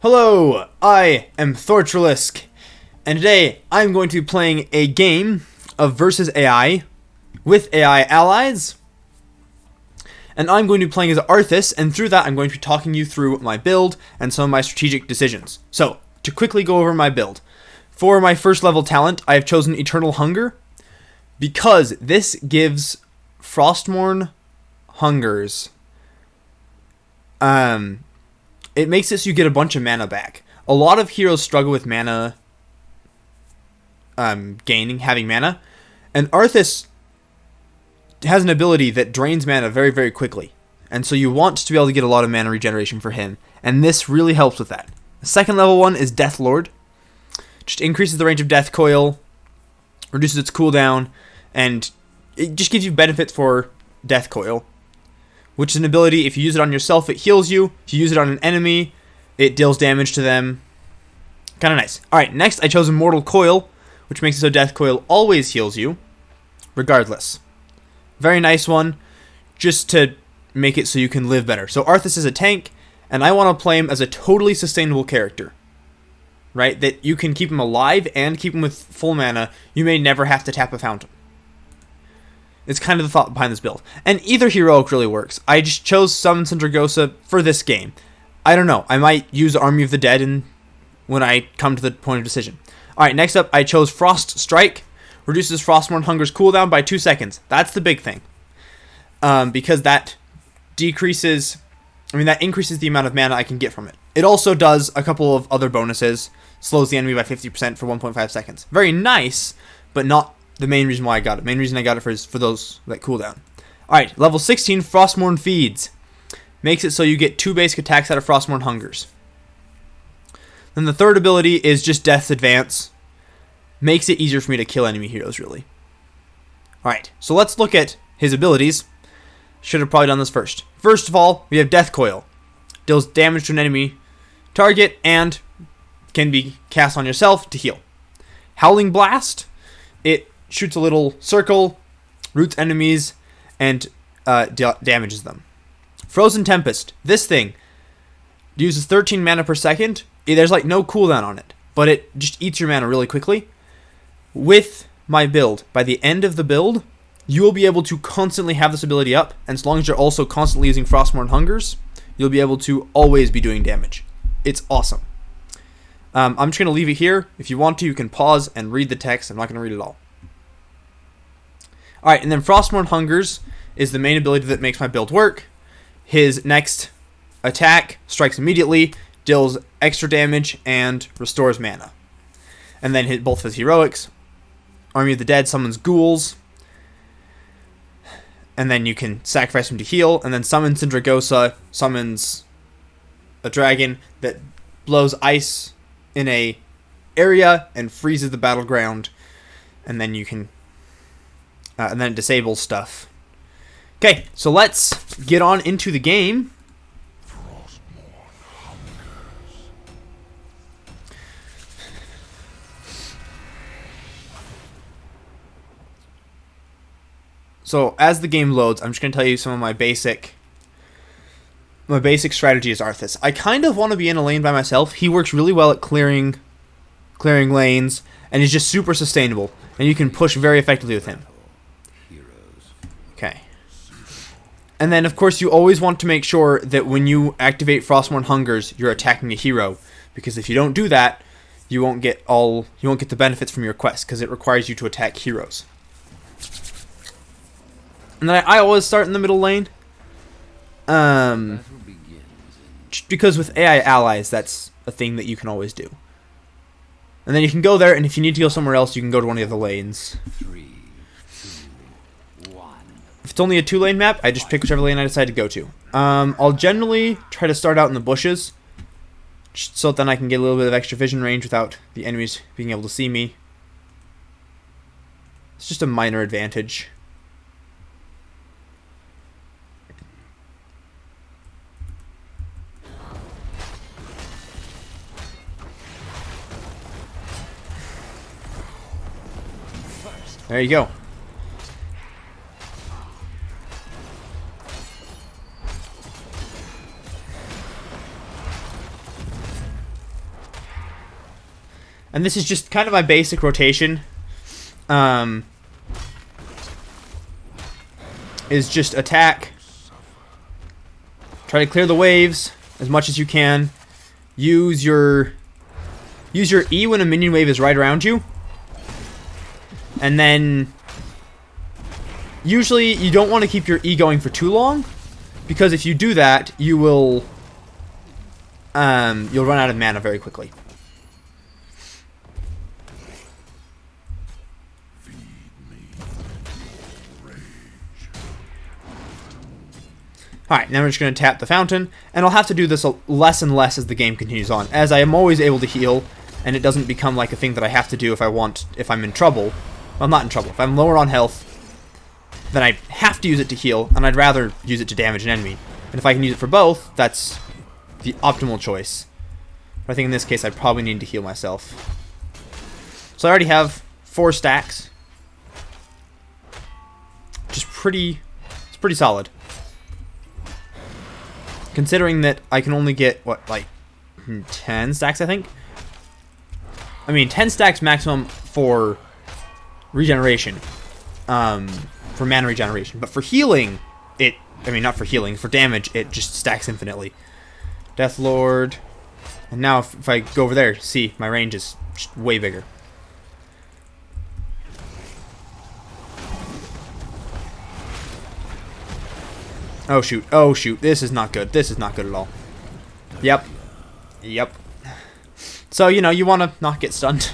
Hello, I am Thortrilisk, and today I'm going to be playing a game of versus AI with AI allies, and I'm going to be playing as Arthas, and through that I'm going to be talking you through my build and some of my strategic decisions. So, to quickly go over my build, for my first level talent, I have chosen Eternal Hunger, because this gives Frostmourne Hungers, it makes it so you get a bunch of mana back. A lot of heroes struggle with mana having mana. And Arthas has an ability that drains mana very, very quickly. And so you want to be able to get a lot of mana regeneration for him. And this really helps with that. The second level one is Death Lord. Just increases the range of Death Coil, reduces its cooldown, and it just gives you benefits for Death Coil, which is an ability, if you use it on yourself, it heals you. If you use it on an enemy, it deals damage to them. Kind of nice. Alright, next I chose Immortal Coil, which makes it so Death Coil always heals you, regardless. Very nice one, just to make it so you can live better. So Arthas is a tank, and I want to play him as a totally sustainable character. Right? That you can keep him alive and keep him with full mana. You may never have to tap a fountain. It's kind of the thought behind this build. And either heroic really works. I just chose Summon Sindragosa for this game. I don't know. I might use Army of the Dead when I come to the point of decision. Alright, next up, I chose Frost Strike. Reduces Frostmourne Hunger's cooldown by 2 seconds. That's the big thing. Because that increases the amount of mana I can get from it. It also does a couple of other bonuses. Slows the enemy by 50% for 1.5 seconds. Very nice, but not the main reason why I got it. Main reason I got it is for those that cooldown. Alright, level 16, Frostmourne Feeds. Makes it so you get 2 basic attacks out of Frostmourne Hungers. Then the third ability is just Death's Advance. Makes it easier for me to kill enemy heroes, really. Alright, so let's look at his abilities. Should have probably done this first. First of all, we have Death Coil. Deals damage to an enemy target and can be cast on yourself to heal. Howling Blast. It shoots a little circle, roots enemies, and damages them. Frozen Tempest. This thing uses 13 mana per second. There's like no cooldown on it, but it just eats your mana really quickly. With my build, by the end of the build, you will be able to constantly have this ability up, and as long as you're also constantly using Frostmourne Hungers, you'll be able to always be doing damage. It's awesome. I'm just going to leave it here. If you want to, you can pause and read the text. I'm not going to read it all. Alright, and then Frostmourne Hungers is the main ability that makes my build work. His next attack strikes immediately, deals extra damage, and restores mana. And then both his heroics. Army of the Dead summons ghouls. And then you can sacrifice him to heal. And then Summon Sindragosa summons a dragon that blows ice in a area and freezes the battleground. And then you can and then it disables stuff. Okay, so let's get on into the game. So as the game loads, I'm just going to tell you some of my basic strategy is Arthas. I kind of want to be in a lane by myself. He works really well at clearing lanes, and he's just super sustainable, and you can push very effectively with him. Okay. And then, of course, you always want to make sure that when you activate Frostmourne Hungers, you're attacking a hero, because if you don't do that, you won't get the benefits from your quest, because it requires you to attack heroes. And then I always start in the middle lane. Just because with AI allies, that's a thing that you can always do. And then you can go there, and if you need to go somewhere else, you can go to one of the other lanes. 3, 2, 1. If it's only a 2-lane map, I just pick whichever lane I decide to go to. I'll generally try to start out in the bushes, just so then I can get a little bit of extra vision range without the enemies being able to see me. It's just a minor advantage. There you go. And this is just kind of my basic rotation. Is just attack. Try to clear the waves as much as you can. Use your E when a minion wave is right around you. And then usually you don't want to keep your E going for too long, because if you do that, you will you'll run out of mana very quickly. Alright, now we're just going to tap the fountain, and I'll have to do this less and less as the game continues on, as I am always able to heal, and it doesn't become like a thing that I have to do if I'm in trouble. Well, not in trouble. If I'm lower on health, then I have to use it to heal, and I'd rather use it to damage an enemy. And if I can use it for both, that's the optimal choice. But I think in this case, I probably need to heal myself. So I already have 4 stacks. It's pretty solid. Considering that I can only get, what, like 10 stacks, I think? I mean, 10 stacks maximum for regeneration. For mana regeneration. But for healing, not for healing, for damage, it just stacks infinitely. Death Lord. And now if I go over there, see, my range is just way bigger. Oh shoot, oh shoot, this is not good. This is not good at all. Yep. So, you want to not get stunned.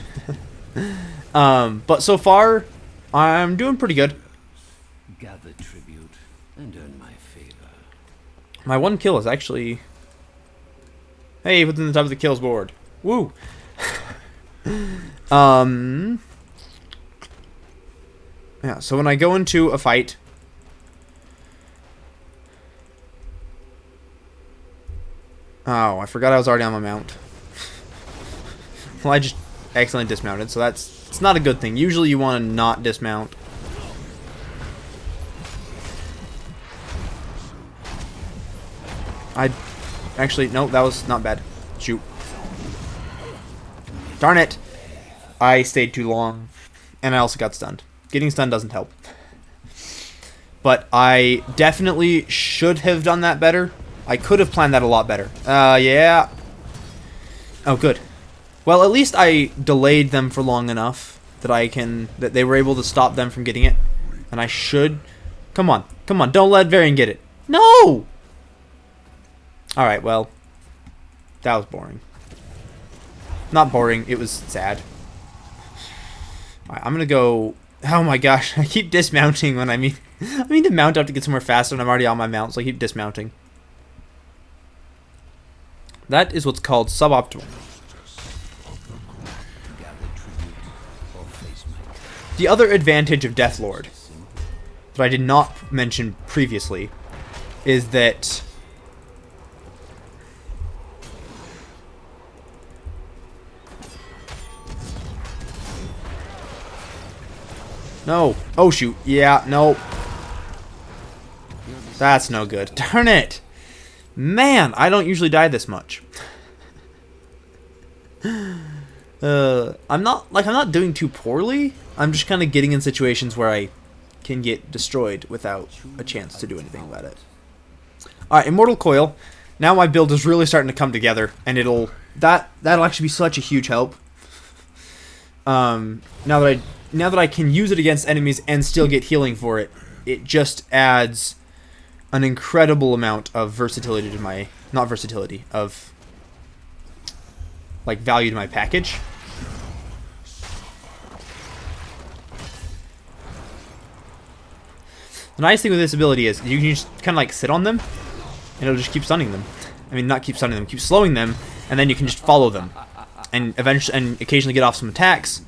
But so far, I'm doing pretty good. Gather tribute and earn my favor. My 1 kill is actually... Hey, within the top of the kills board. Woo! Yeah, so when I go into a fight... Oh, I forgot I was already on my mount. Well, I just accidentally dismounted, so it's not a good thing. Usually you want to not dismount. Actually, no, that was not bad. Shoot. Darn it! I stayed too long. And I also got stunned. Getting stunned doesn't help. But I definitely should have done that better. I could have planned that a lot better. Yeah. Oh, good. Well, at least I delayed them for long enough that they were able to stop them from getting it. And I should... Come on, don't let Varian get it. No! Alright, well. That was boring. Not boring, it was sad. Alright, I'm gonna go... Oh my gosh, I keep dismounting when I mean to mount up to get somewhere faster, and I'm already on my mount, so I keep dismounting. That is what's called suboptimal. The other advantage of Death Lord that I did not mention previously is that no. Oh shoot. Yeah, no. That's no good. Darn it. Man, I don't usually die this much. I'm not doing too poorly. I'm just kind of getting in situations where I can get destroyed without a chance to do anything about it. Alright, Immortal Coil. Now my build is really starting to come together, and that'll actually be such a huge help. Now that I can use it against enemies and still get healing for it, it just adds an incredible amount of versatility to my... Not versatility, of... like, value to my package. The nice thing with this ability is you can just kind of like sit on them, and it'll just keep stunning them. I mean, not keep stunning them, keep slowing them, and then you can just follow them, and occasionally get off some attacks.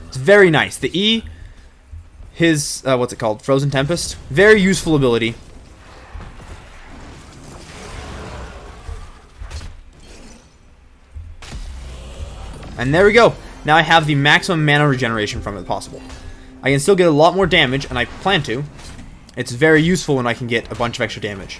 It's very nice. The E, his what's it called? Frozen Tempest. Very useful ability. And there we go. Now I have the maximum mana regeneration from it possible. I can still get a lot more damage, and I plan to. It's very useful when I can get a bunch of extra damage.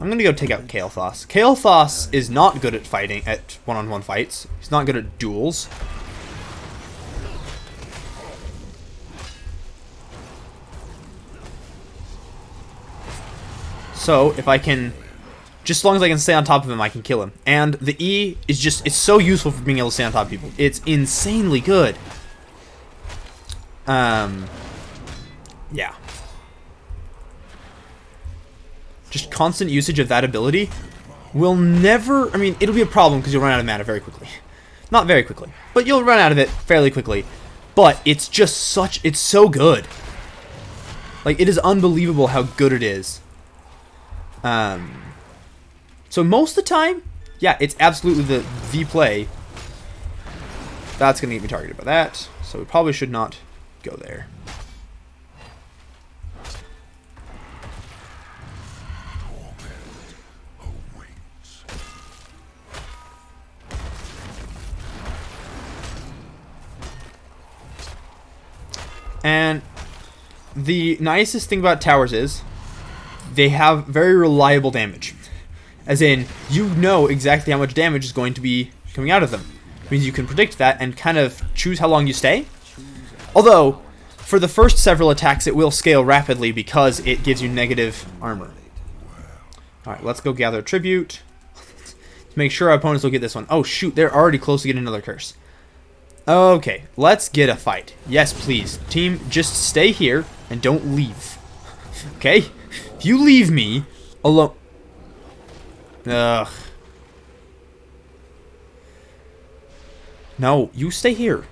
I'm going to go take out Arthas. Arthas is not good at fighting, at one-on-one fights. He's not good at duels. So, if I can... Just as long as I can stay on top of him, I can kill him. And the E is just... It's so useful for being able to stay on top of people. It's insanely good. Yeah. Just constant usage of that ability will never... I mean, it'll be a problem because you'll run out of mana very quickly. Not very quickly, but you'll run out of it fairly quickly. But it's just such... It's so good. Like, it is unbelievable how good it is. So most of the time, yeah, it's absolutely the play. That's going to get me targeted by that. So we probably should not go there. And the nicest thing about towers is they have very reliable damage. As in, you know exactly how much damage is going to be coming out of them. It means you can predict that and kind of choose how long you stay. Although, for the first several attacks, it will scale rapidly because it gives you negative armor. Alright, let's go gather tribute. To make sure our opponents will get this one. Oh shoot, they're already close to getting another curse. Okay, let's get a fight. Yes, please. Team, just stay here and don't leave. Okay? If you leave me alone... Ugh. No, you stay here.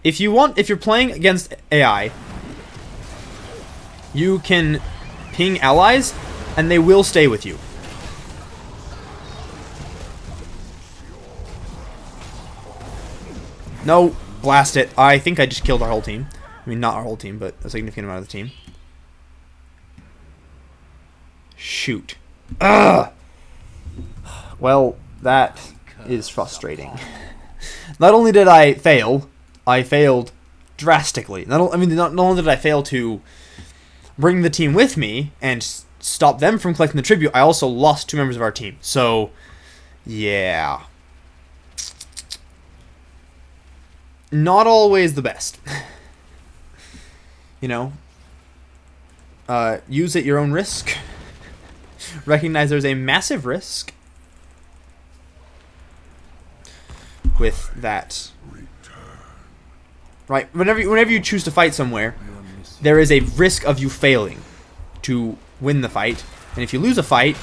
If you're playing against AI, you can ping allies and they will stay with you. No, blast it. I think I just killed our whole team. I mean, not our whole team, but a significant amount of the team. Shoot. Ugh! Well, that is frustrating. Not only did I fail, I failed drastically. Not only did I fail to bring the team with me and stop them from collecting the tribute, I also lost 2 members of our team. So, yeah. Not always the best. You know? Use at your own risk. Recognize there's a massive risk with that. Right? Whenever you choose to fight somewhere, there is a risk of you failing to win the fight. And if you lose a fight,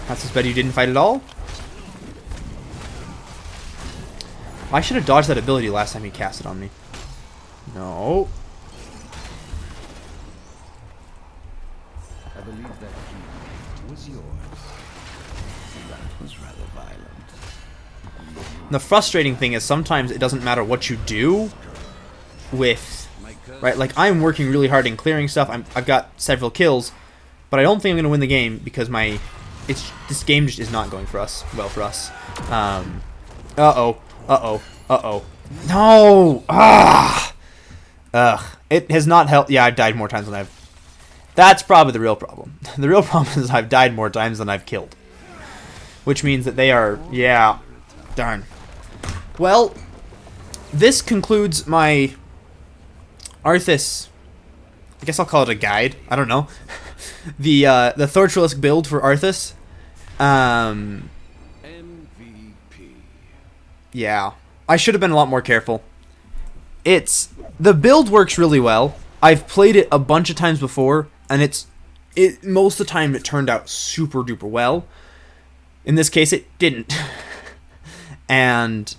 that's just better you didn't fight at all. I should have dodged that ability last time he cast it on me. No. I believe that key was yours. That was rather violent. The frustrating thing is sometimes it doesn't matter what you do with, right? Like, I'm working really hard in clearing stuff. I've got several kills, but I don't think I'm going to win the game because this game just is not going for us. Well, for us. Uh-oh. No! Ah! Ugh. It has not helped. Yeah, I've died more times than I've... That's probably the real problem. The real problem is I've died more times than I've killed. Which means that they are... Yeah. Darn. Well, this concludes my Arthas... I guess I'll call it a guide. I don't know. The Thortrilisk build for Arthas. Yeah. I should have been a lot more careful. The build works really well. I've played it a bunch of times before, and most of the time it turned out super duper well. In this case, it didn't. And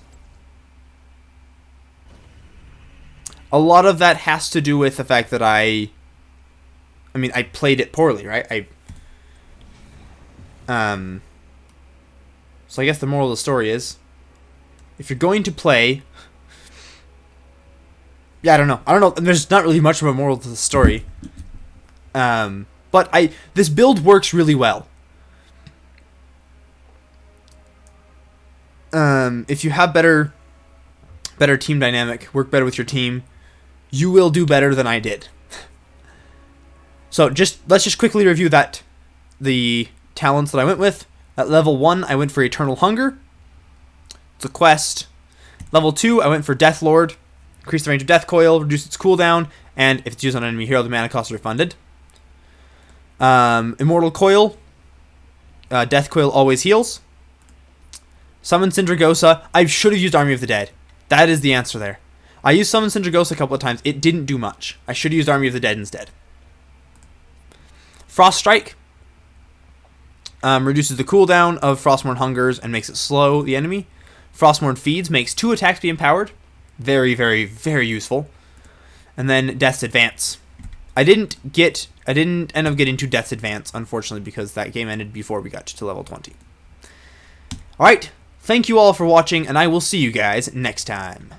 a lot of that has to do with the fact that I played it poorly, right? So I guess the moral of the story is, if you're going to play... Yeah, I don't know. There's not really much of a moral to the story. But this build works really well. If you have better team dynamic, work better with your team, you will do better than I did. So let's just quickly review the talents that I went with. At level 1, I went for Eternal Hunger. It's a quest. Level 2, I went for Death Lord. Increase the range of Death Coil, reduce its cooldown, and if it's used on an enemy hero, the mana cost is refunded. Immortal Coil. Death Coil always heals. Summon Syndragosa. I should have used Army of the Dead. That is the answer there. I used Summon Syndragosa a couple of times. It didn't do much. I should have used Army of the Dead instead. Frost Strike. Reduces the cooldown of Frostmourne Hungers and makes it slow the enemy. Frostmourne Feeds makes 2 attacks be empowered. Very, very, very useful. And then Death's Advance. I didn't end up getting to Death's Advance, unfortunately, because that game ended before we got to level 20. Alright, thank you all for watching, and I will see you guys next time.